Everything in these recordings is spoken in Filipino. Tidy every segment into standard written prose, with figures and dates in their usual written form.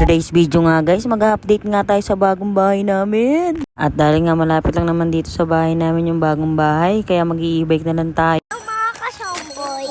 Today's video nga guys, mag-update nga tayo sa bagong bahay namin. At dahil nga malapit lang naman dito sa bahay namin yung bagong bahay, kaya mag-i-e-bike na lang tayo. Mga kasomboy.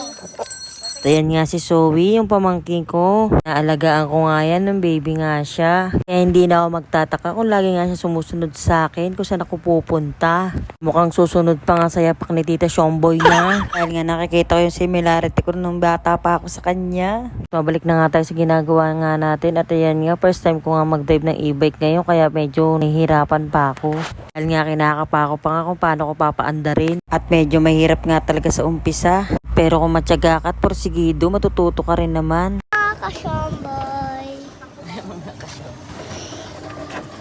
Ayan nga si Zoe, yung pamangkin ko. Naalagaan ko nga yan, nung baby nga siya. Kaya hindi na ako magtataka kung lagi nga siya sumusunod sa akin kung saan ako pupunta. Mukhang susunod pa nga sa yapak ni Tita Shomboy na. Dahil nga nakikita ko yung similarity ko nung bata pa ako sa kanya. Mabalik na nga tayo sa ginagawa nga natin. At ayan nga, first time ko nga mag-drive ng e-bike ngayon, kaya medyo nahihirapan pa ako. Dahil nga kinakapa ko pa nga kung paano ko papaandarin. At medyo mahirap nga talaga sa umpisa. Pero kung matyaga ka at porsigido, matututo ka rin naman. Mga kasomboy.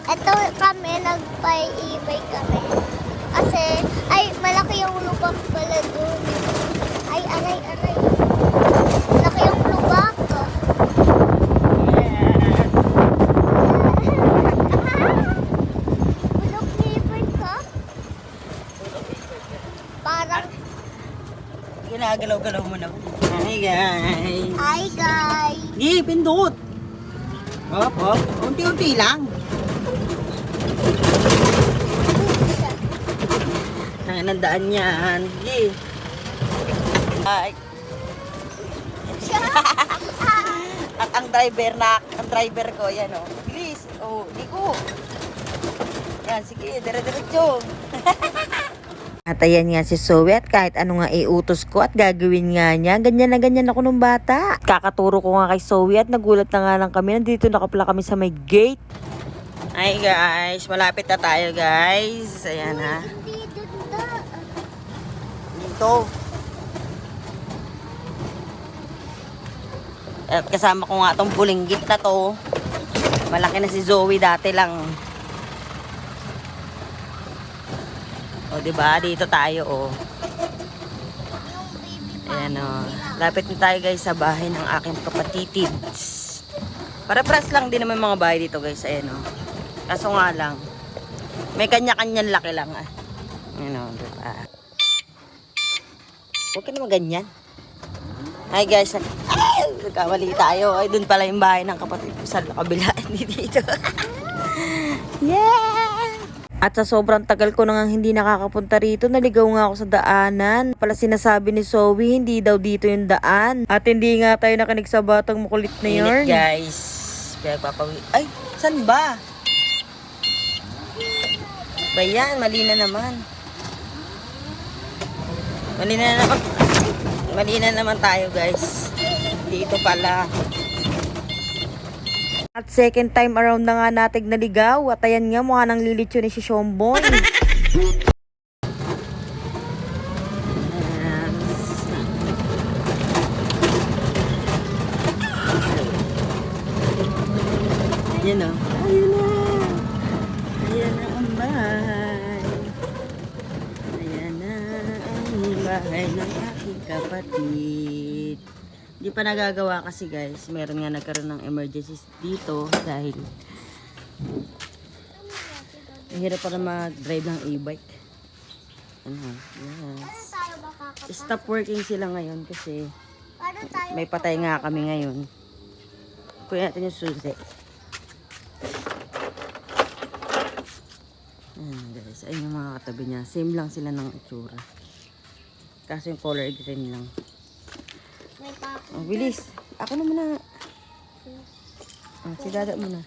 Ito kami, nagpa-ibay kami. Kasi, ay, malaki yung lubak pala dun. Ay, aray. Malaki yung lubak. Bulok nipon ka? Parang, Ginagalaw-galaw mo na. Hi guys! hi guys! Gi, pindot! Hop. Unti-unti lang. Nandaan yan. Gi. Ay. At ang driver ko, yan o. Bilis. Liko. Yan, sige, dire-diretso. At ayan nga si Zoe, at kahit ano nga iutos ko at gagawin nga niya, ganyan na ganyan ako nung bata. Kakaturo ko nga kay Zoe at nagulat na nga lang kami. Nandito nakapala kami sa may gate. Ay guys, malapit na tayo guys. Ayan ha. Hindi dunda. Dito. At kasama ko nga tong bulinggit na to. Malaki na si Zoe, dati lang. O, diba? Dito tayo, o. Ayan, o. Lapit na tayo, guys, sa bahay ng aking kapatids. Para-paras lang din naman mga bahay dito, guys. Ayan, o. Kaso nga lang, may kanya-kanyang laki lang, ah. Ayan, o. Diba? Huwag ka naman ganyan. Hi, guys. Ay! Nagkamali tayo. Ay, dun pala yung bahay ng kapatid ko sa kabila. Hindi dito. Yeah! At sa sobrang tagal ko nang hindi nakakapunta rito, naligaw nga ako sa daanan. Pala sinasabi ni Zoe, hindi daw dito yung daan. At hindi nga tayo nakinig sa batang makulit na yarn. Init guys. Ay, saan ba? Ba yan, mali na naman. Mali na naman tayo guys. Dito pala. At second time around na nga natin naligaw. At ayan nga, mukha nang lilitsyo ni si Shomboy. Yan o. Ayan na ang bahay. Ayan na ang bahay ng aking kapatid. Hindi pa nagagawa kasi guys, meron nga nagkaroon ng emergencies dito dahil mahirap para mag-drive ng e-bike. Yes. Stop working sila ngayon kasi may patay nga kami ngayon. Kuya natin yung susi. Guys, ayun yung mga katabi niya. Same lang sila ng itsura. Kaso yung color green lang. Oh, bilis. Ako na muna. Si Dada muna.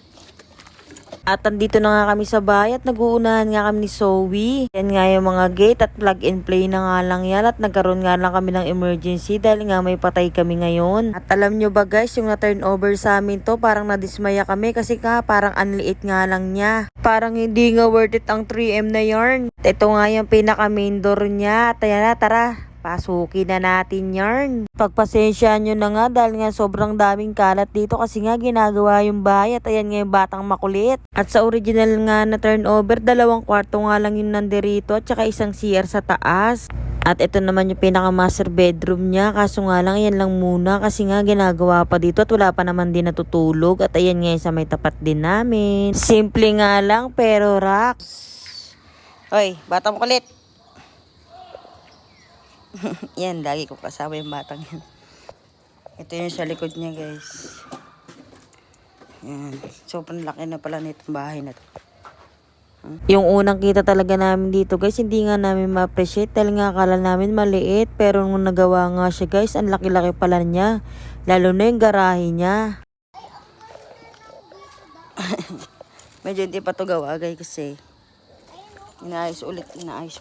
At andito na nga kami sa bahay at nag-uunahan nga kami ni Zoe. Yan nga yung mga gate at plug and play na nga lang yan. At nagkaroon nga lang kami ng emergency dahil nga may patay kami ngayon. At alam nyo ba guys, yung na-turn over sa amin to, parang nadismaya kami kasi parang anliit nga lang niya. Parang hindi nga worth it ang 3M na yarn. At ito nga yung pinaka main door niya. At ayan na, tara. Pasukin na natin yarn. Pagpasensya nyo na nga dahil nga sobrang daming kalat dito kasi nga ginagawa yung bahay at ayan nga yung batang makulit. At sa original nga na turnover, 2 kwarto nga lang yung nandirito at saka isang CR sa taas. At ito naman yung pinaka master bedroom niya, kaso nga lang yan lang muna kasi nga ginagawa pa dito at wala pa naman din natutulog. At ayan nga yung sa may tapat din namin. Simple nga lang pero rocks. Hoy, batang makulit. Yan, lagi ko kasama yung batang yan. Ito yung sa likod niya guys. Yan. Sobrang laki na pala nitong bahay na to. Yung unang kita talaga namin dito guys, hindi nga namin ma-appreciate dahil nga akala namin maliit. Pero nung nagawa nga siya guys, ang laki-laki pala niya. Lalo na yung garahe niya. Medyo hindi pa to gawa guys kasi inaayos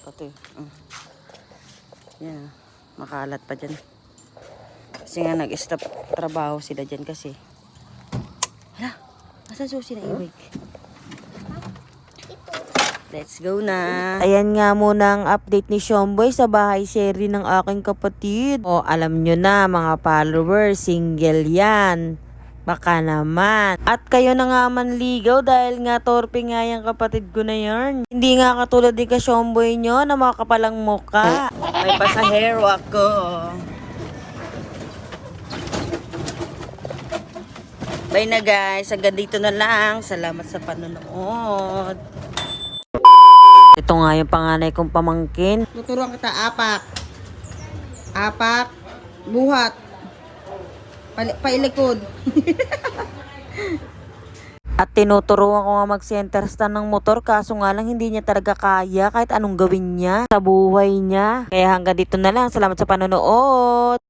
pa to. Yan. Makalat pa dyan. Kasi nga nag-stop trabaho sila dyan kasi. Hala, nasa susi na iwig. Let's go na. Ayan nga muna ang update ni Shomboy sa bahay seri ng aking kapatid. O alam nyo na mga followers, single yan. Baka naman. At kayo na nga manligaw dahil nga torpe nga yung kapatid ko na yarn. Hindi nga katulad ni ka-Shomboy nyo na makapalang muka. May pasahero ako. Bye na guys. Hanggang dito na lang. Salamat sa panonood. Ito nga yung panganay kong pamangkin. Tuturuan kita, apak. Apak. Buhat. Pailikod. At tinuturuan ko nga mag-center stand ng motor kaso nga lang hindi niya talaga kaya kahit anong gawin niya sa buhay niya. Kaya hanggang dito na lang. Salamat sa panonood.